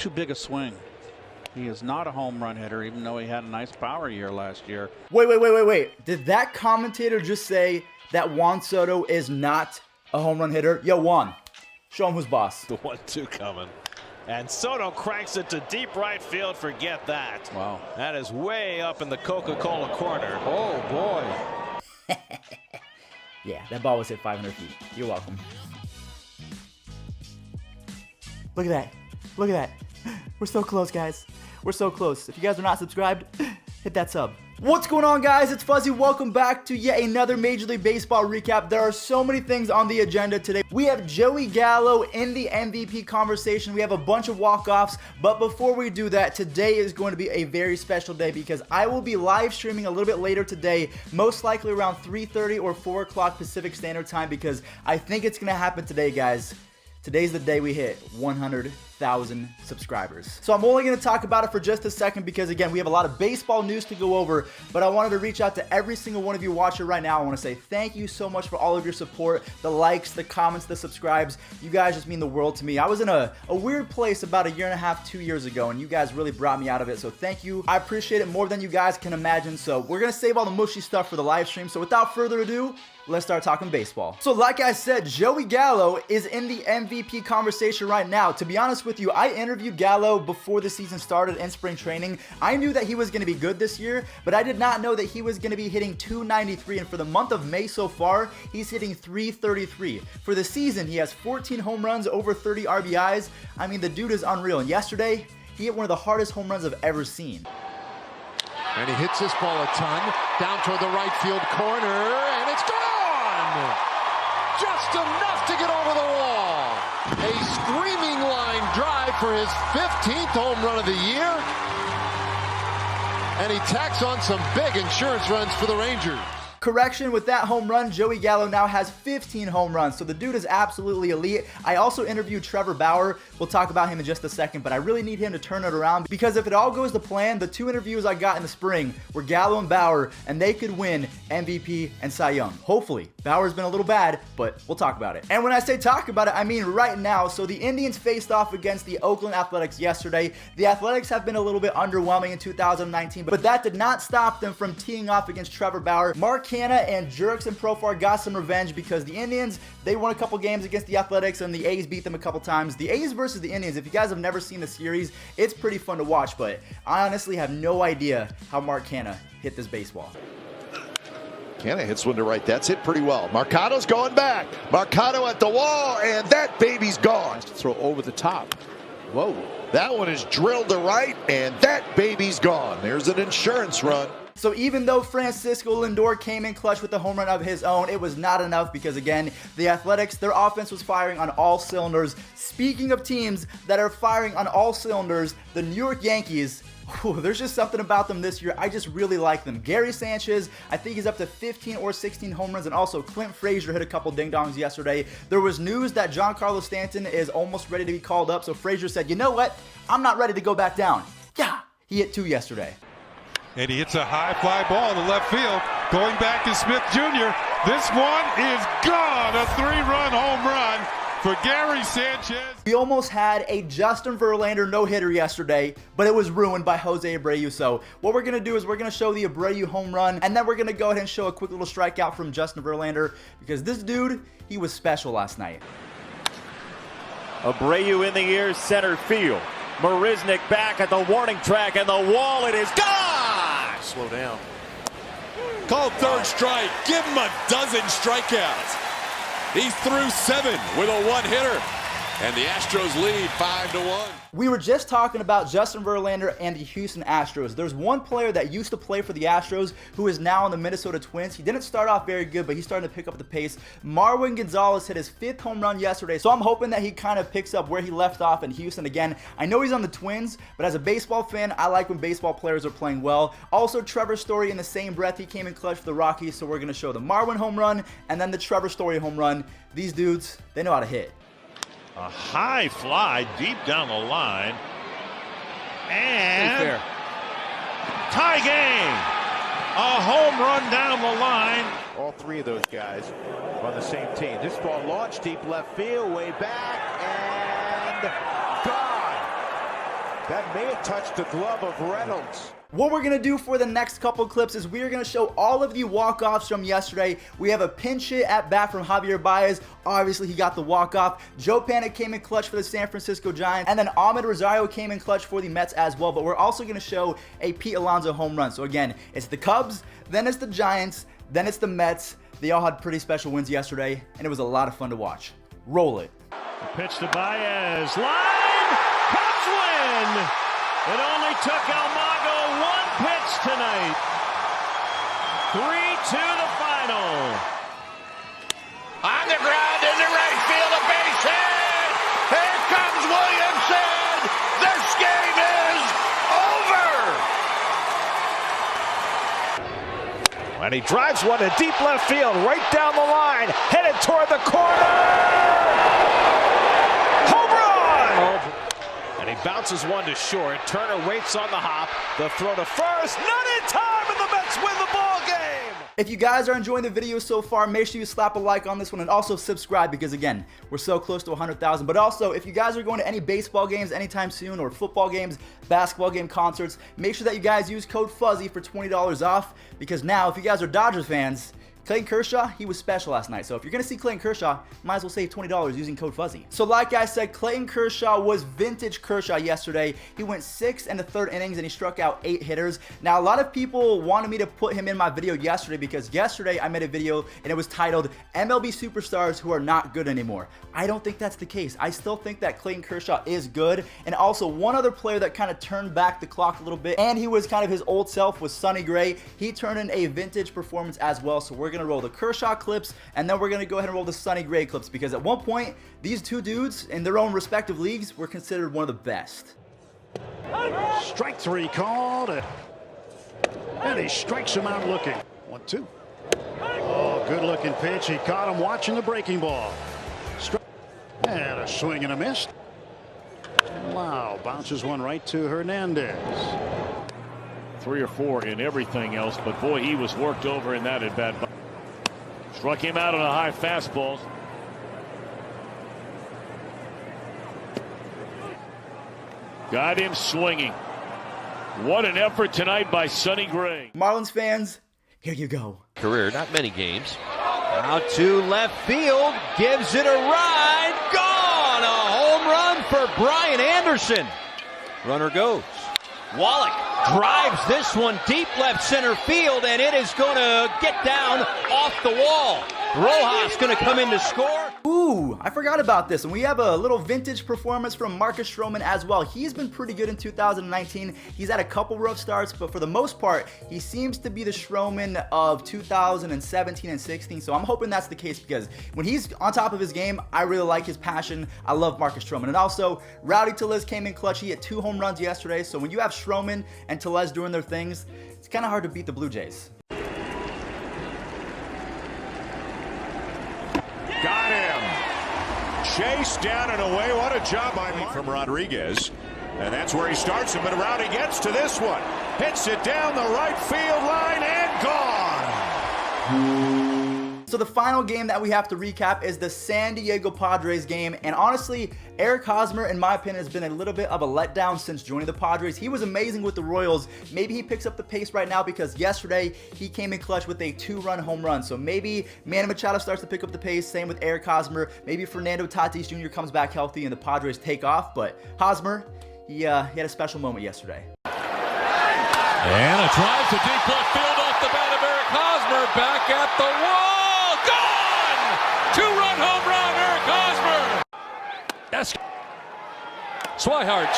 too big a swing. He is not a home run hitter, even though he had a nice power year last year. Wait. Did that commentator just say that Juan Soto is not a home run hitter? Yo, Juan, show him who's boss. The 1-2 coming. And Soto cranks it to deep right field. Forget that. Wow. That is way up in the Coca-Cola corner. Oh, boy. Yeah, that ball was hit 500 feet. You're welcome. Look at that. Look at that. We're so close, guys. We're so close. If you guys are not subscribed, hit that sub. What's going on, guys? It's Fuzzy. Welcome back to yet another Major League Baseball recap. There are so many things on the agenda today. We have Joey Gallo in the MVP conversation. We have a bunch of walk-offs. But before we do that, today is going to be a very special day because I will be live streaming a little bit later today, most likely around 3:30 or 4 o'clock Pacific Standard Time, because I think it's going to happen today, guys. Today's the day we hit 100,000 subscribers. So I'm only going to talk about it for just a second because, again, we have a lot of baseball news to go over, but I wanted to reach out to every single one of you watching right now. I want to say thank you so much for all of your support, the likes, the comments, the subscribes. You guys just mean the world to me. I was in a weird place about 1.5 years, 2 years ago, and you guys really brought me out of it, so thank you. I appreciate it more than you guys can imagine, so we're going to save all the mushy stuff for the live stream, so without further ado, let's start talking baseball. So like I said, Joey Gallo is in the MVP conversation right now. To be honest with you, I interviewed Gallo before the season started in spring training. I knew that he was going to be good this year, but I did not know that he was going to be hitting 293. And for the month of May so far, he's hitting 333. For the season, he has 14 home runs, over 30 RBIs. I mean, the dude is unreal. And yesterday, he hit one of the hardest home runs I've ever seen. And he hits this ball a ton, down toward the right field corner, and it's gone! Just enough to get over the wall. A screaming line drive for his 15th home run of the year. And he tacks on some big insurance runs for the Rangers. Correction, with that home run, Joey Gallo now has 15 home runs, so the dude is absolutely elite. I also interviewed Trevor Bauer. We'll talk about him in just a second, but I really need him to turn it around because if it all goes to plan, the 2 interviews I got in the spring were Gallo and Bauer, and they could win MVP and Cy Young. Hopefully. Bauer's been a little bad, but we'll talk about it. And when I say talk about it, I mean right now. So the Indians faced off against the Oakland Athletics yesterday. The Athletics have been a little bit underwhelming in 2019, but that did not stop them from teeing off against Trevor Bauer. Mark Canha and Jerks and Profar got some revenge because the Indians, they won a couple games against the Athletics and the A's beat them a couple times. The A's versus the Indians, if you guys have never seen the series, it's pretty fun to watch, but I honestly have no idea how Mark Canha hit this baseball. Canha hits one to right. That's hit pretty well. Marcado's going back. Marcado at the wall, and that baby's gone. Throw over the top. Whoa. That one is drilled to right, and that baby's gone. There's an insurance run. So even though Francisco Lindor came in clutch with a home run of his own, it was not enough because, again, the Athletics, their offense was firing on all cylinders. Speaking of teams that are firing on all cylinders, the New York Yankees, there's just something about them this year. I just really like them. Gary Sanchez, I think he's up to 15 or 16 home runs, and also Clint Frazier hit a couple ding-dongs yesterday. There was news that Giancarlo Stanton is almost ready to be called up, so Frazier said, you know what? I'm not ready to go back down. Yeah, he hit 2 yesterday. And he hits a high fly ball to left field. Going back to Smith Jr. This one is gone. A 3-run home run for Gary Sanchez. We almost had a Justin Verlander no-hitter yesterday, but it was ruined by Jose Abreu. So what we're going to do is we're going to show the Abreu home run, and then we're going to go ahead and show a quick little strikeout from Justin Verlander because this dude, he was special last night. Abreu in the air, center field. Marisnik back at the warning track, and the wall, it is gone! Slow down. Called third strike. Give him a dozen strikeouts. He's through 7 with a 1-hitter. And the Astros lead 5-1. We were just talking about Justin Verlander and the Houston Astros. There's one player that used to play for the Astros who is now on the Minnesota Twins. He didn't start off very good, but he's starting to pick up the pace. Marwin Gonzalez hit his 5th home run yesterday, so I'm hoping that he kind of picks up where he left off in Houston again. I know he's on the Twins, but as a baseball fan, I like when baseball players are playing well. Also, Trevor Story in the same breath, he came in clutch for the Rockies, so we're going to show the Marwin home run and then the Trevor Story home run. These dudes, they know how to hit. A high fly deep down the line. And tie game. A home run down the line. All 3 of those guys on the same team. This ball launched deep left field, way back, and gone. That may have touched the glove of Reynolds. What we're going to do for the next couple clips is we are going to show all of the walk-offs from yesterday. We have a pinch hit at bat from Javier Baez. Obviously, he got the walk-off. Joe Panic came in clutch for the San Francisco Giants. And then Ahmed Rosario came in clutch for the Mets as well. But we're also going to show a Pete Alonso home run. So again, it's the Cubs, then it's the Giants, then it's the Mets. They all had pretty special wins yesterday, and it was a lot of fun to watch. Roll it. The pitch to Baez. Line! Cubs win! It only took Almago one pitch tonight. 3-2 the final. On the ground into right field, a base hit. Here comes Williamson. This game is over. And he drives one to deep left field, right down the line, headed toward the corner. Home run! And he bounces one to short. Turner waits on the hop. The throw to first, not in time, and the Mets win the ball game. If you guys are enjoying the video so far, make sure you slap a like on this one and also subscribe because, again, we're so close to 100,000. But also, if you guys are going to any baseball games anytime soon or football games, basketball game, concerts, make sure that you guys use code FUZZY for $20 off because now, if you guys are Dodgers fans, Clayton Kershaw, he was special last night. So if you're going to see Clayton Kershaw, might as well save $20 using code FUZZY. So like I said, Clayton Kershaw was vintage Kershaw yesterday. He went 6 1/3 innings and he struck out 8 hitters. Now, a lot of people wanted me to put him in my video yesterday because yesterday I made a video and it was titled MLB Superstars Who Are Not Good Anymore. I don't think that's the case. I still think that Clayton Kershaw is good. And also one other player that kind of turned back the clock a little bit and he was kind of his old self was Sonny Gray. He turned in a vintage performance as well. So we're going to roll the Kershaw clips and then we're going to go ahead and roll the Sonny Gray clips because at one point these two dudes in their own respective leagues were considered one of the best. Strike 3 called and he strikes him out looking. 1-2. Oh, good looking pitch. He caught him watching the breaking ball. And a swing and a miss. Wow, bounces one right to Hernandez. 3 or 4 in everything else, but boy, he was worked over in that at bat. Struck him out on a high fastball. Got him swinging. What an effort tonight by Sonny Gray. Marlins fans, here you go. Career, not many games. Out to left field, gives it a ride, gone! A home run for Brian Anderson. Runner goes. Wallach drives this one deep left center field, and it is going to get down off the wall. Rojas going to come in to score. Ooh, I forgot about this. And we have a little vintage performance from Marcus Stroman as well. He's been pretty good in 2019. He's had a couple rough starts, but for the most part, he seems to be the Stroman of 2017 and 16. So I'm hoping that's the case because when he's on top of his game, I really like his passion. I love Marcus Stroman. And also, Rowdy Tellez came in clutch. He hit 2 home runs yesterday. So when you have Stroman and Tellez doing their things, it's kind of hard to beat the Blue Jays. Got him. Chase down and away. What a job by from Rodriguez. And that's where he starts him. But around he gets to this one. Hits it down the right field line and gone. So the final game that we have to recap is the San Diego Padres game. And honestly, Eric Hosmer, in my opinion, has been a little bit of a letdown since joining the Padres. He was amazing with the Royals. Maybe he picks up the pace right now because yesterday he came in clutch with a 2-run home run. So maybe Manny Machado starts to pick up the pace. Same with Eric Hosmer. Maybe Fernando Tatis Jr. comes back healthy and the Padres take off. But Hosmer, he had a special moment yesterday. And a drive to deep left field off the bat of Eric Hosmer. Back at the wall. Gone! 2-run home run, Eric Hosmer. That's Swihart.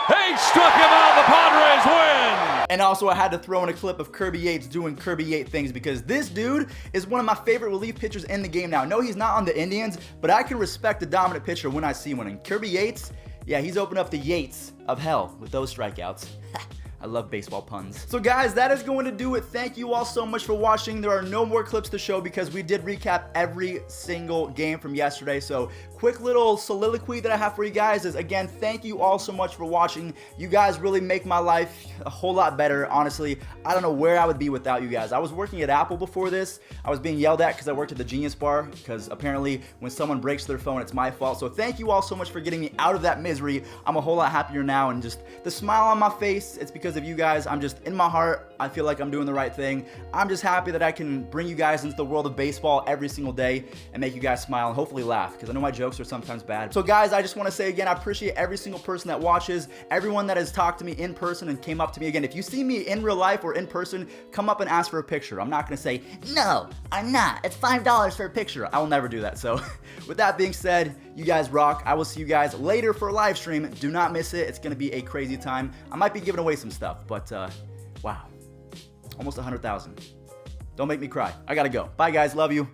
He struck him out. The Padres win. And also I had to throw in a clip of Kirby Yates doing Kirby Yates things because this dude is one of my favorite relief pitchers in the game now. No, he's not on the Indians, but I can respect the dominant pitcher when I see one. And Kirby Yates, yeah, he's opened up the Yates of hell with those strikeouts. I love baseball puns. So guys, that is going to do it. Thank you all so much for watching. There are no more clips to show because we did recap every single game from yesterday. So quick quick little soliloquy that I have for you guys is, again, thank you all so much for watching. You guys really make my life a whole lot better. Honestly, I don't know where I would be without you guys. I was working at Apple before this. I was being yelled at because I worked at the Genius Bar, because apparently when someone breaks their phone, it's my fault. So thank you all so much for getting me out of that misery. I'm a whole lot happier now, and just the smile on my face, it's because of you guys. I'm just, in my heart, I feel like I'm doing the right thing. I'm just happy that I can bring you guys into the world of baseball every single day and make you guys smile and hopefully laugh, because I know my jokes are sometimes bad. So guys, I just want to say again, I appreciate every single person that watches, everyone that has talked to me in person and came up to me. Again, if you see me in real life or in person, come up and ask for a picture. I'm not going to say, no, I'm not. It's $5 for a picture. I will never do that. So with that being said, you guys rock. I will see you guys later for a live stream. Do not miss it. It's going to be a crazy time. I might be giving away some stuff, but wow. Almost 100,000. Don't make me cry. I gotta go. Bye, guys. Love you.